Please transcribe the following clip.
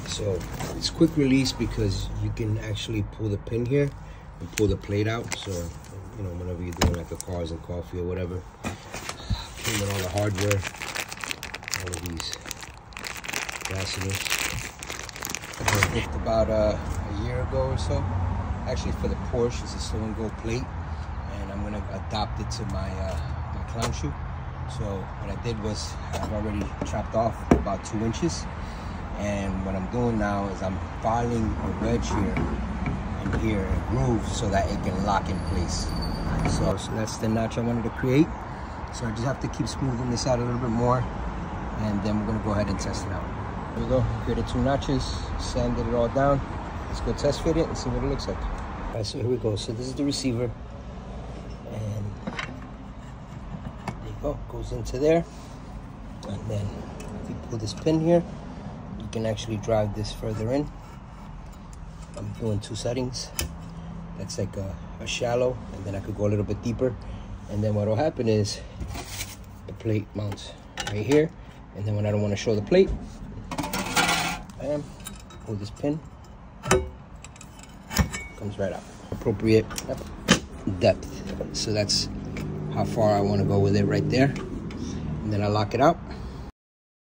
So it's quick release because you can actually pull the pin here and pull the plate out. So, you know, whenever you're doing like a cars and coffee or whatever, came with all the hardware, all of these fasteners. I picked about a year ago or so. Actually, for the Porsche, it's a slow and go plate, and I'm gonna adopt it to my my clown shoe. So what I did was I've already chopped off about 2 inches, and what I'm doing now is I'm filing a wedge here and here, a groove, so that it can lock in place. So that's the notch I wanted to create. So I just have to keep smoothing this out a little bit more, and then we're gonna go ahead and test it out. There we go, created 2 notches, sanded it all down. Let's go test fit it and see what it looks like. All right, so here we go. So this is the receiver, and there you go, goes into there. And then if you pull this pin here, you can actually drive this further in. I'm doing 2 settings. That's like a shallow, and then I could go a little bit deeper. And then what will happen is the plate mounts right here, and then when I don't want to show the plate, bam, pull this pin, comes right out. Appropriate depth. So that's how far I want to go with it right there. And then I lock it out.